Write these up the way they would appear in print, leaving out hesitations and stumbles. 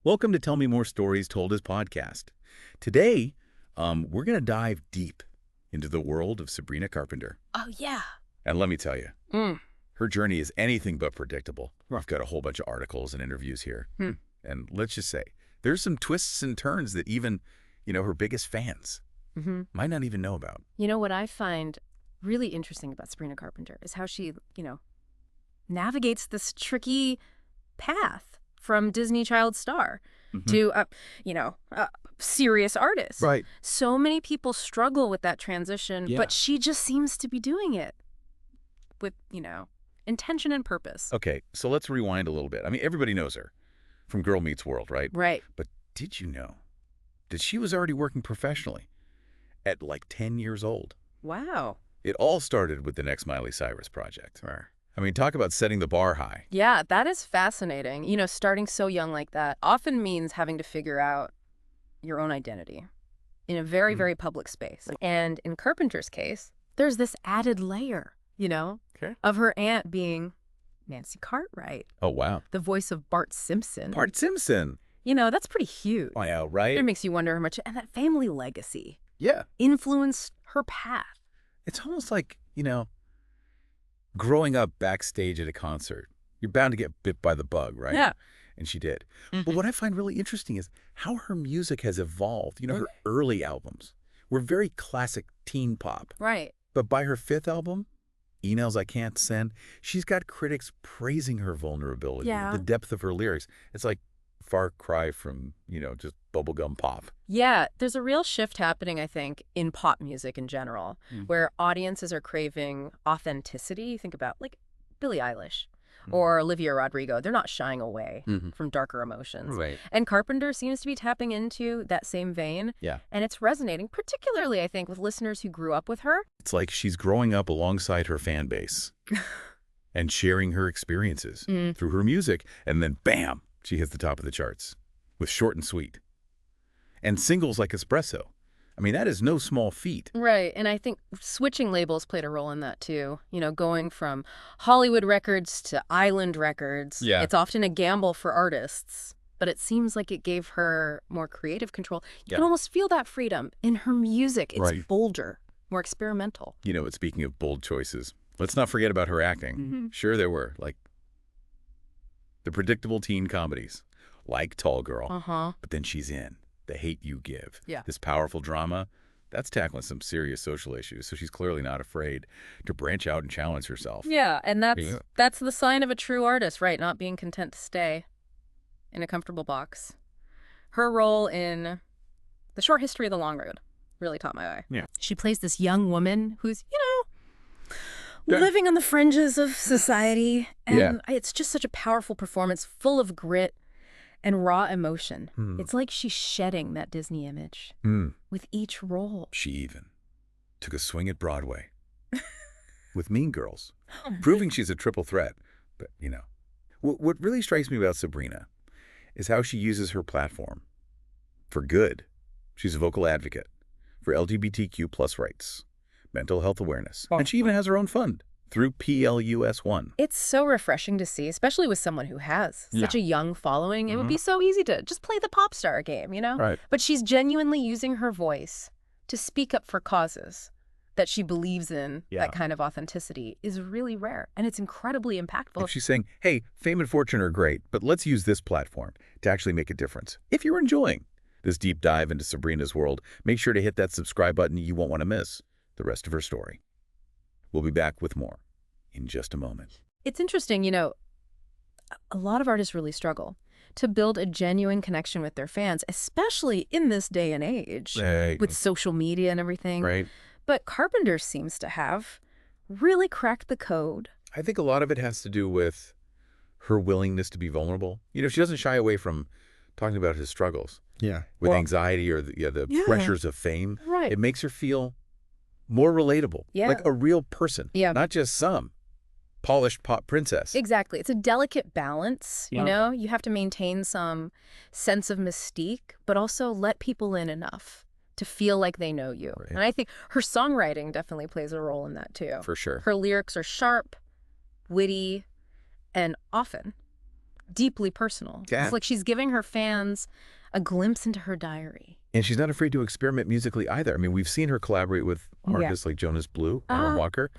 Welcome to Tell Me More Stories Told as Podcast. Today, we're going to dive deep into the world of Sabrina Carpenter. Oh, yeah. And let me tell you, her journey is anything but predictable. I've got a whole bunch of articles and interviews here. And let's just say, there's some twists and turns that even, her biggest fans might not even know about. You know, what I find really interesting about Sabrina Carpenter is how she, navigates this tricky path from Disney child star to, serious artist. Right. So many people struggle with that transition, but she just seems to be doing it with, intention and purpose. Okay, so let's rewind a little bit. I mean, everybody knows her from Girl Meets World, right? Right. But did you know that she was already working professionally at like 10 years old? Wow. It all started with the next Miley Cyrus project. I mean, talk about setting the bar high. Yeah, that is fascinating. Starting so young like that often means having to figure out your own identity in a very, very public space. And in Carpenter's case, there's this added layer, of her aunt being Nancy Cartwright. Oh, wow. The voice of Bart Simpson. Bart Simpson. That's pretty huge. I know, right? It makes you wonder how much, and that family legacy Yeah. influenced her path. It's almost like, growing up backstage at a concert. You're bound to get bit by the bug, right? Yeah. And she did. But what I find really interesting is how her music has evolved. Her early albums were very classic teen pop. Right. But by her fifth album, Emails I Can't Send, she's got critics praising her vulnerability, the depth of her lyrics. It's like far cry from, just bubblegum pop. Yeah, there's a real shift happening, I think, in pop music in general, where audiences are craving authenticity. Think about, like, Billie Eilish or Olivia Rodrigo. They're not shying away from darker emotions. Right. And Carpenter seems to be tapping into that same vein. Yeah. And it's resonating, particularly, I think, with listeners who grew up with her. It's like she's growing up alongside her fan base and sharing her experiences through her music. And then, bam, she hits the top of the charts with Short and Sweet. And singles like Espresso. I mean, that is no small feat. Right. And I think switching labels played a role in that, too. Going from Hollywood Records to Island Records. Yeah. It's often a gamble for artists, but it seems like it gave her more creative control. You can almost feel that freedom in her music. It's bolder, more experimental. Speaking of bold choices, let's not forget about her acting. Sure, there were, like, the predictable teen comedies, like Tall Girl. But then she's in The Hate U Give. Yeah. This powerful drama, that's tackling some serious social issues. So she's clearly not afraid to branch out and challenge herself. Yeah, and that's the sign of a true artist, right? Not being content to stay in a comfortable box. Her role in The Short History of the Long Road really caught my eye. Yeah. She plays this young woman who's, living on the fringes of society. And it's just such a powerful performance, full of grit and raw emotion. It's like she's shedding that Disney image with each role. She even took a swing at Broadway with Mean Girls, proving she's a triple threat. But, what really strikes me about Sabrina is how she uses her platform for good. She's a vocal advocate for LGBTQ plus rights, mental health awareness, and she even has her own fund through PLUS1. It's so refreshing to see, especially with someone who has such a young following. It would be so easy to just play the pop star game, Right. But she's genuinely using her voice to speak up for causes that she believes in. That kind of authenticity is really rare, and it's incredibly impactful. Like she's saying, hey, fame and fortune are great, but let's use this platform to actually make a difference. If you're enjoying this deep dive into Sabrina's world, make sure to hit that subscribe button. You won't want to miss the rest of her story. We'll be back with more in just a moment. It's interesting, a lot of artists really struggle to build a genuine connection with their fans, especially in this day and age with social media and everything. Right. But Carpenter seems to have really cracked the code. I think a lot of it has to do with her willingness to be vulnerable. She doesn't shy away from talking about his struggles. Yeah. With anxiety or the pressures of fame. Right. It makes her feel more relatable. Yeah. Like a real person. Yeah. Not just some polished pop princess. Exactly. It's a delicate balance, you have to maintain some sense of mystique, but also let people in enough to feel like they know you. Right. And I think her songwriting definitely plays a role in that too. For sure. Her lyrics are sharp, witty, and often deeply personal. Yeah. It's like she's giving her fans a glimpse into her diary. And she's not afraid to experiment musically either. I mean, we've seen her collaborate with artists like Jonas Blue, Alan Walker,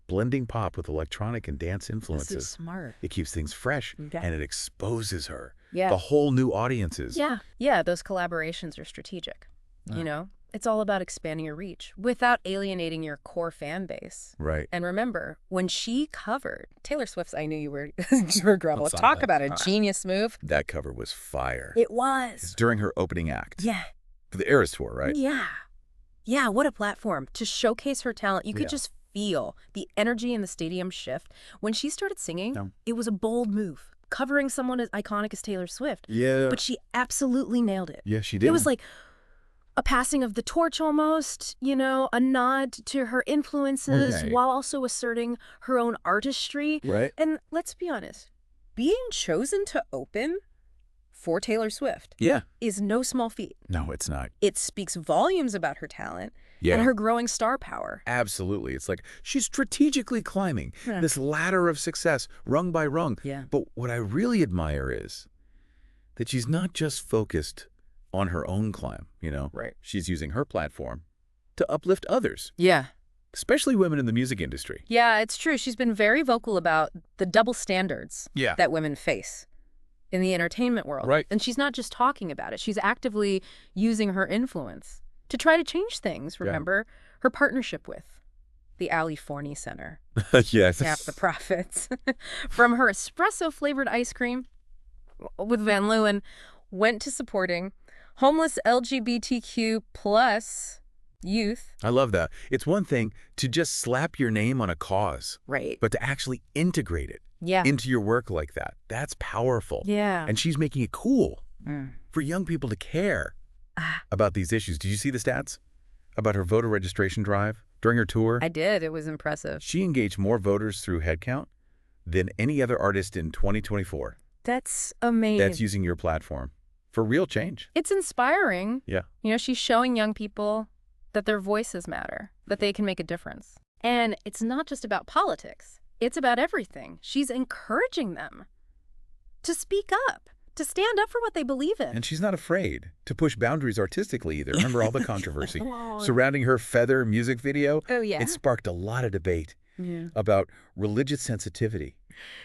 blending pop with electronic and dance influences. This is smart. It keeps things fresh, and it exposes her to whole new audiences. Yeah, those collaborations are strategic. You know, it's all about expanding your reach without alienating your core fan base. Right. And remember, when she covered Taylor Swift's I Knew You Were Trouble, talk about a genius move. That cover was fire. It was. It's during her opening act. Yeah. For the Eras Tour, right? Yeah, what a platform to showcase her talent. You could just feel the energy in the stadium shift. When she started singing, it was a bold move. Covering someone as iconic as Taylor Swift. Yeah. But she absolutely nailed it. Yeah, she did. It was like a passing of the torch almost, you know, a nod to her influences while also asserting her own artistry. Right. And let's be honest, being chosen to open for Taylor Swift is no small feat. No, it's not. It speaks volumes about her talent and her growing star power. Absolutely. It's like she's strategically climbing this ladder of success, rung by rung. But what I really admire is that she's not just focused on her own climb, you know? Right. She's using her platform to uplift others. Yeah. Especially women in the music industry. Yeah, it's true. She's been very vocal about the double standards that women face in the entertainment world. Right. And she's not just talking about it. She's actively using her influence to try to change things. Remember her partnership with the Ali Forney Center. Yes. Half the profits from her espresso-flavored ice cream with Van Leeuwen went to supporting homeless LGBTQ plus youth. I love that. It's one thing to just slap your name on a cause. Right. But to actually integrate it into your work like that, that's powerful. Yeah. And she's making it cool for young people to care about these issues. Did you see the stats about her voter registration drive during her tour? I did. It was impressive. She engaged more voters through headcount than any other artist in 2024. That's amazing. That's using your platform for real change. It's inspiring. Yeah. You know, she's showing young people that their voices matter, that they can make a difference. And it's not just about politics. It's about everything. She's encouraging them to speak up, to stand up for what they believe in. And she's not afraid to push boundaries artistically either. Remember all the controversy surrounding her Feather music video? Oh, yeah. It sparked a lot of debate about religious sensitivity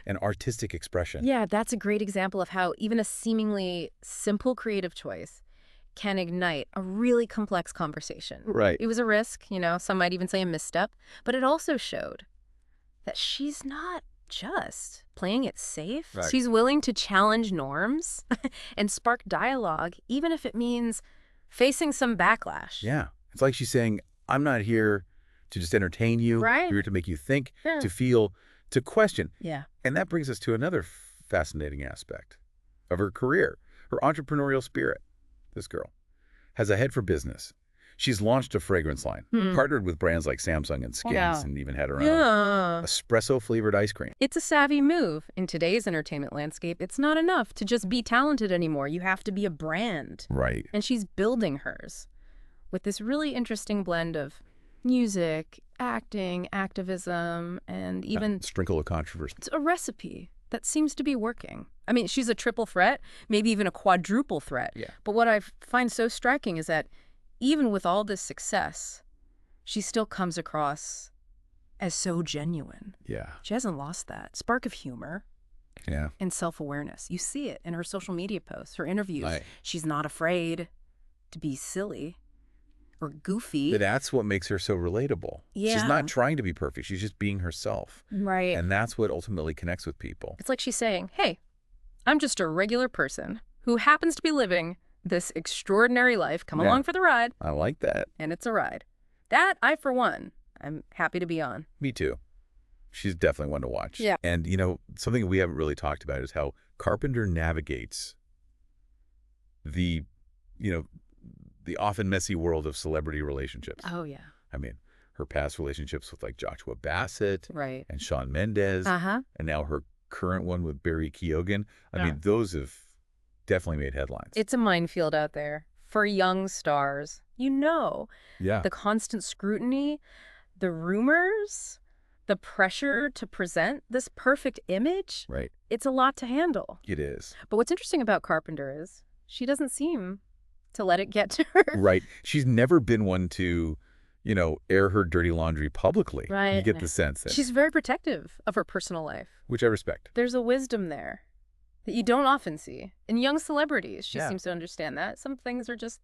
and artistic expression. Yeah, that's a great example of how even a seemingly simple creative choice can ignite a really complex conversation. Right. It was a risk, you know, some might even say a misstep, but it also showed that she's not just playing it safe. Right. She's willing to challenge norms and spark dialogue, even if it means facing some backlash. Yeah. It's like she's saying, I'm not here to just entertain you. Right. I'm here to make you think, to feel, to question. Yeah. And that brings us to another fascinating aspect of her career, her entrepreneurial spirit. This girl has a head for business. She's launched a fragrance line, partnered with brands like Samsung and Skims, and even had her own espresso-flavored ice cream. It's a savvy move. In today's entertainment landscape, it's not enough to just be talented anymore. You have to be a brand. Right. And she's building hers with this really interesting blend of music, acting, activism, and even a sprinkle of controversy. It's a recipe that seems to be working. I mean, she's a triple threat, maybe even a quadruple threat. Yeah. But what I find so striking is that even with all this success, she still comes across as so genuine. Yeah. She hasn't lost that spark of humor. Yeah. And self-awareness. You see it in her social media posts, her interviews. Right. She's not afraid to be silly or goofy. That's what makes her so relatable. Yeah. She's not trying to be perfect. She's just being herself. Right. And that's what ultimately connects with people. It's like she's saying, hey, I'm just a regular person who happens to be living this extraordinary life. Come along for the ride. I like that. And it's a ride. That, I, for one, I'm happy to be on. Me too. She's definitely one to watch. Yeah. And, you know, something we haven't really talked about is how Carpenter navigates the, you know, the often messy world of celebrity relationships. Oh, yeah. I mean, her past relationships with like Joshua Bassett and Shawn Mendes, and now her current one with Barry Keoghan. I mean, those have definitely made headlines. It's a minefield out there for young stars. You know, the constant scrutiny, the rumors, the pressure to present this perfect image, Right. it's a lot to handle. It is. But what's interesting about Carpenter is she doesn't seem to let it get to her. Right. She's never been one to, air her dirty laundry publicly. Right. You get the sense that. She's very protective of her personal life. Which I respect. There's a wisdom there that you don't often see. In young celebrities, she Yeah. seems to understand that. Some things are just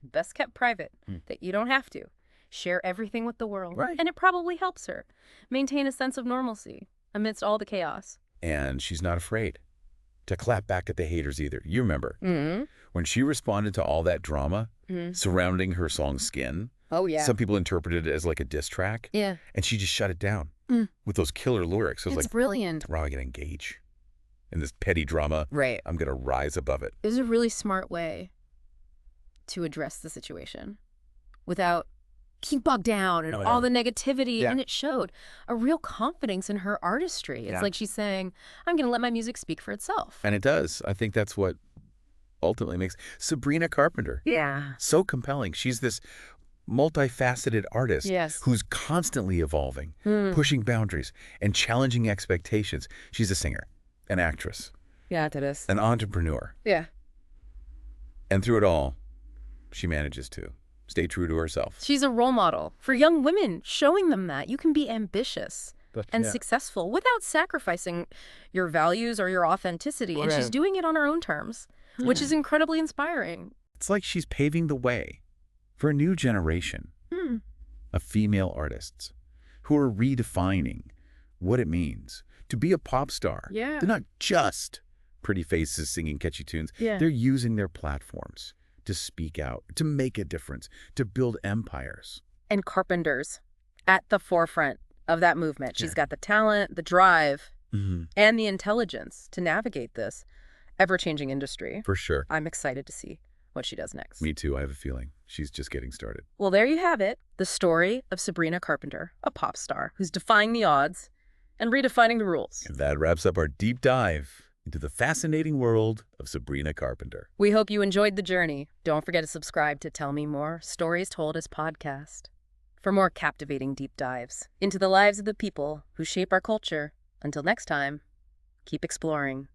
best kept private, that you don't have to share everything with the world. Right. And it probably helps her maintain a sense of normalcy amidst all the chaos. And she's not afraid to clap back at the haters either. You remember Mm-hmm. when she responded to all that drama surrounding her song Skin? Oh, yeah. Some people interpreted it as like a diss track. Yeah. And she just shut it down with those killer lyrics. It was It's like, brilliant. wow, I can engage in this petty drama. Right. I'm going to rise above it. It was a really smart way to address the situation without getting bogged down and all the negativity. Yeah. And it showed a real confidence in her artistry. It's like she's saying, I'm going to let my music speak for itself. And it does. I think that's what ultimately makes Sabrina Carpenter so compelling. She's this multifaceted artist who's constantly evolving, pushing boundaries, and challenging expectations. She's a singer, an actress, an entrepreneur. Yeah. And through it all, she manages to stay true to herself. She's a role model for young women, showing them that you can be ambitious and successful without sacrificing your values or your authenticity. And she's doing it on her own terms, which is incredibly inspiring. It's like she's paving the way for a new generation of female artists who are redefining what it means to be a pop star. Yeah. They're not just pretty faces singing catchy tunes. Yeah. They're using their platforms to speak out, to make a difference, to build empires. And Carpenter's at the forefront of that movement. She's got the talent, the drive, and the intelligence to navigate this ever-changing industry. For sure. I'm excited to see what she does next. Me too. I have a feeling she's just getting started. Well, there you have it. The story of Sabrina Carpenter, a pop star who's defying the odds and redefining the rules. And that wraps up our deep dive into the fascinating world of Sabrina Carpenter. We hope you enjoyed the journey. Don't forget to subscribe to Tell Me More, Stories Told as Podcast, for more captivating deep dives into the lives of the people who shape our culture. Until next time, keep exploring.